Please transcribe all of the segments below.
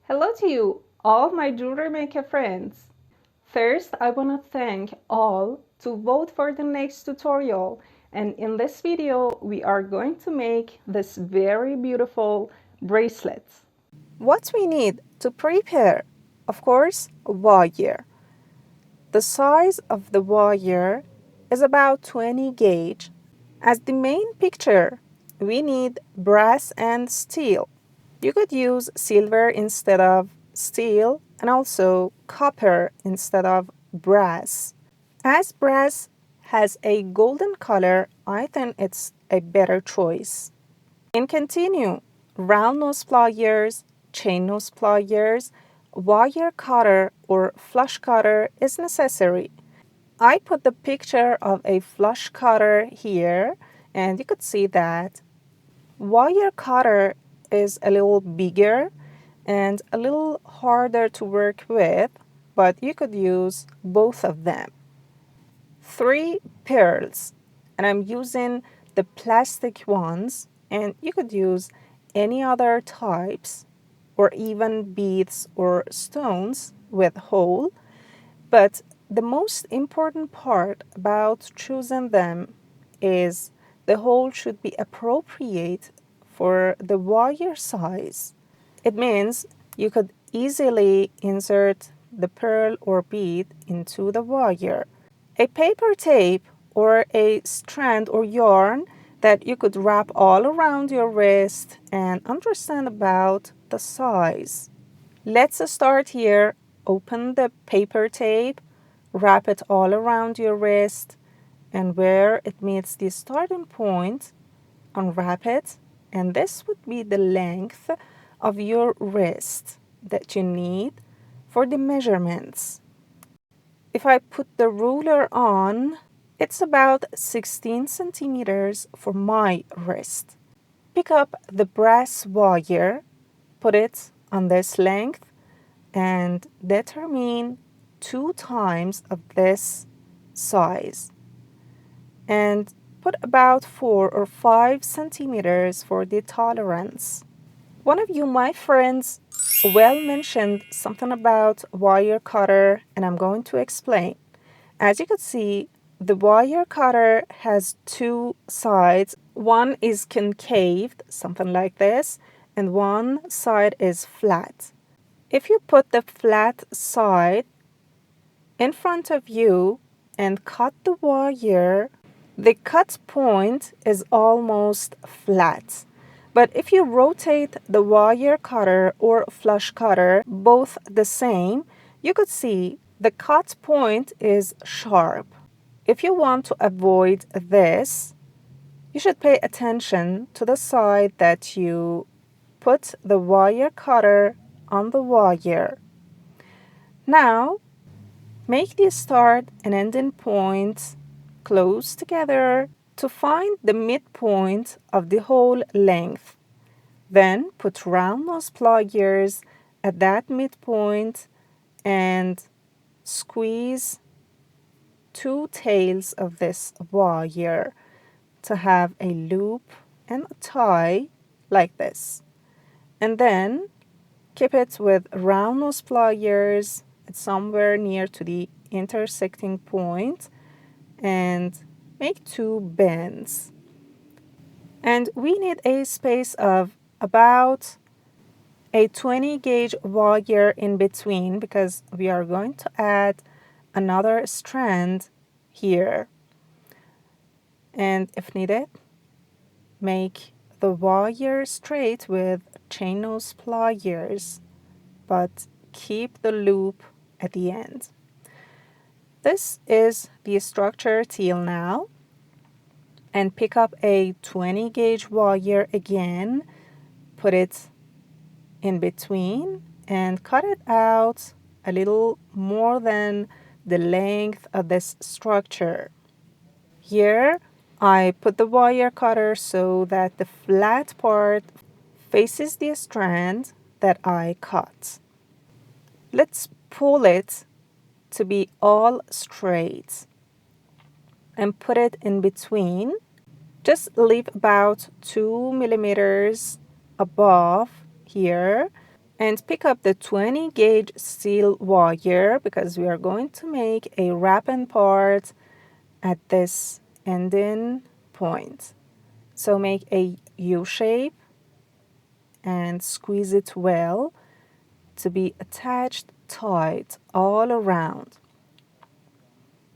Hello to you, all my jewelry maker friends. First, I want to thank all to vote for the next tutorial. And in this video, we are going to make this very beautiful bracelet. What we need to prepare, of course, a wire. The size of the wire is about 20 gauge. As the main picture, we need brass and steel. You could use silver instead of steel and also copper instead of brass. As brass has a golden color, I think it's a better choice. And continue, round nose pliers, chain nose pliers, wire cutter or flush cutter is necessary. I put the picture of a flush cutter here and you could see that wire cutter is a little bigger and a little harder to work with, but you could use both of them. 3 pearls, and I'm using the plastic ones, and you could use any other types or even beads or stones with hole, but the most important part about choosing them is the hole should be appropriate for the wire size. It means you could easily insert the pearl or bead into the wire. A paper tape or a strand or yarn that you could wrap all around your wrist and understand about the size. Let's start here. Open the paper tape, wrap it all around your wrist, and where it meets the starting point, unwrap it, and this would be the length of your wrist that you need for the measurements. If I put the ruler on, it's about 16 centimeters for my wrist. Pick up the brass wire, put it on this length, and determine 2 times of this size. And put about 4 or 5 centimeters for the tolerance. One of you, my friends, mentioned something about wire cutter, and I'm going to explain. As you can see, the wire cutter has 2 sides. One is concave, something like this, and one side is flat. If you put the flat side in front of you and cut the wire, the cut point is almost flat. But if you rotate the wire cutter or flush cutter, both the same, you could see the cut point is sharp. If you want to avoid this, you should pay attention to the side that you put the wire cutter on the wire. Now, make the start and ending points close together to find the midpoint of the whole length. Then put round nose pliers at that midpoint and squeeze 2 tails of this wire to have a loop and a tie like this. And then keep it with round nose pliers at somewhere near to the intersecting point and make 2 bends. And we need a space of about a 20 gauge wire in between because we are going to add another strand here. And if needed, make the wire straight with chain nose pliers, but keep the loop at the end. This is the structure till now. And pick up a 20 gauge wire again, put it in between and cut it out a little more than the length of this structure. Here I put the wire cutter so that the flat part faces the strand that I cut. Let's pull it to be all straight and put it in between. Just leave about 2 millimeters above here And pick up the 20 gauge steel wire because we are going to make a wrapping part at this ending point. So make a U shape and squeeze it well to be attached tight all around.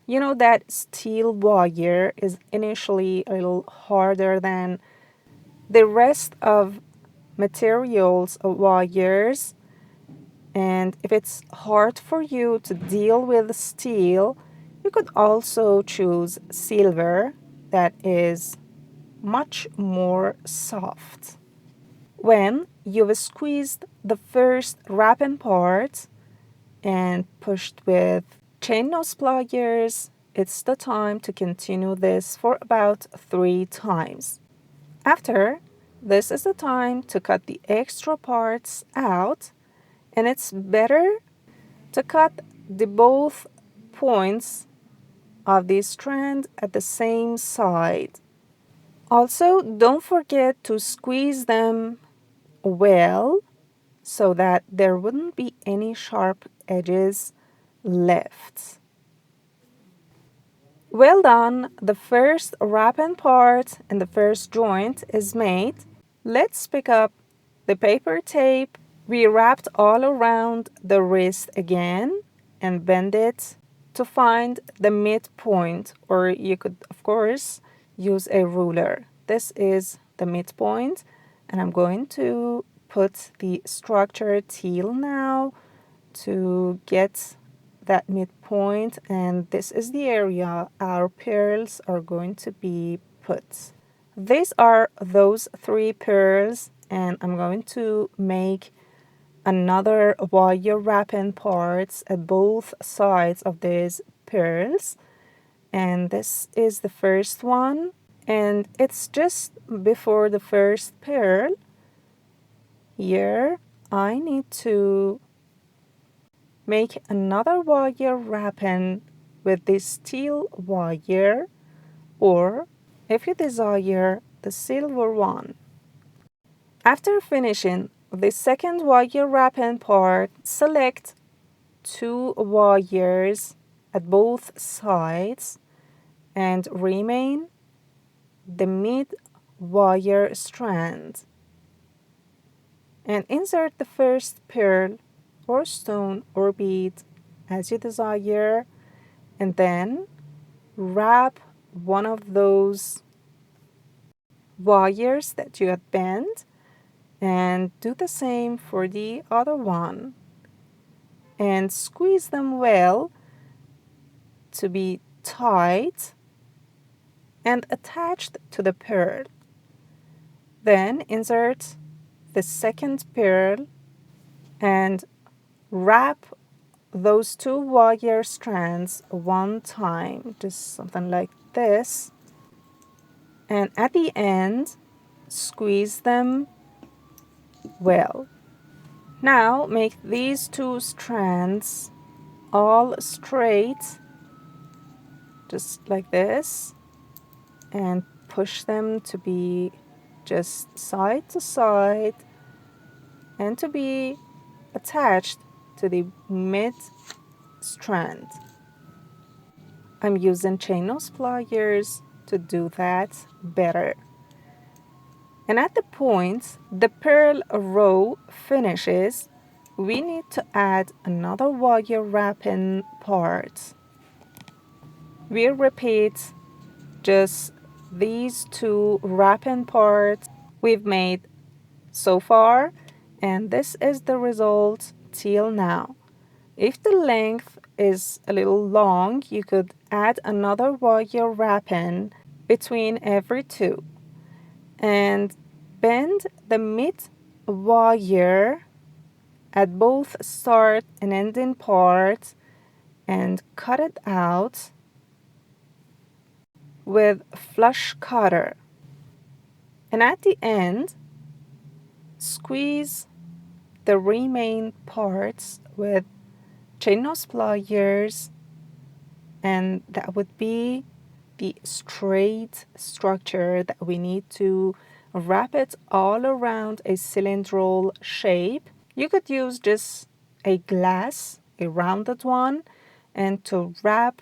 You know that steel wire is initially a little harder than the rest of materials of wires, and if it's hard for you to deal with steel, you could also choose silver that is much more soft. When you've squeezed the first wrapping part and pushed with chain nose pliers, it's the time to continue this for about 3 times. After, this is the time to cut the extra parts out, and it's better to cut the both points of the strand at the same side. Also, don't forget to squeeze them well so that there wouldn't be any sharp edges left. Well done, the first wrapping part and the first joint is made. Let's pick up the paper tape. We wrapped all around the wrist again and bend it to find the midpoint, or you could of course use a ruler. This is the midpoint, and I'm going to put the structure teal now to get that midpoint, and this is the area our pearls are going to be put. These are those 3 pearls, and I'm going to make another wire wrapping parts at both sides of these pearls, and this is the first one, and it's just before the first pearl. Here I need to make another wire wrapping with this steel wire, or if you desire the silver one. After finishing the second wire wrapping part, select 2 wires at both sides and remain the mid wire strand, and insert the first pearl or stone or bead as you desire, and then wrap one of those wires that you had bent and do the same for the other one, and squeeze them well to be tight and attached to the pearl. Then insert the second pearl and wrap those 2 wire strands one time, just something like this, and at the end squeeze them well. Now make these 2 strands all straight, just like this, and push them to be just side to side and to be attached to the mid strand. I'm using chain nose pliers to do that better. And at the point the pearl row finishes, we need to add another wire wrapping part. We repeat just these 2 wrapping parts we've made so far, and this is the result till now. If the length is a little long, you could add another wire wrapping between every 2, and bend the mid wire at both start and ending part and cut it out with flush cutter. And at the end, squeeze the remaining parts with chain nose pliers, and that would be the straight structure that we need to wrap it all around a cylindrical shape. You could use just a glass, a rounded one, and to wrap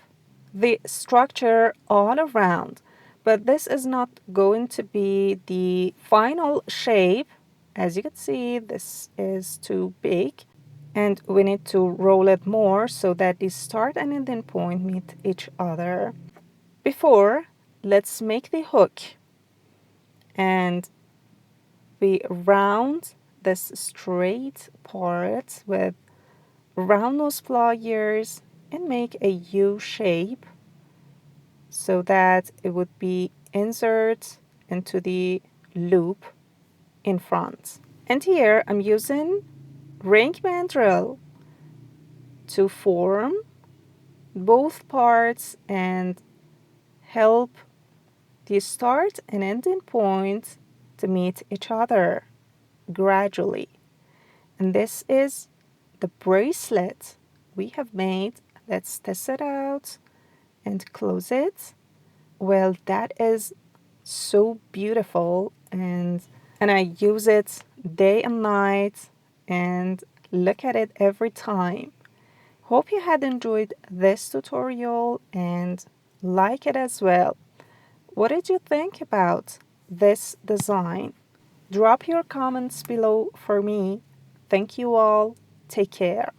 the structure all around. But this is not going to be the final shape. As you can see, this is too big, and we need to roll it more so that the start and ending point meet each other. Before, let's make the hook, and we round this straight part with round nose pliers and make a U shape so that it would be insert into the loop in front. And here I'm using ring mandrel to form both parts and help the start and ending point to meet each other gradually. And this is the bracelet we have made. Let's test it out and close it. Well, that is so beautiful, and I use it day and night and look at it every time. Hope you had enjoyed this tutorial and like it as well. What did you think about this design? Drop your comments below for me. Thank you all. Take care.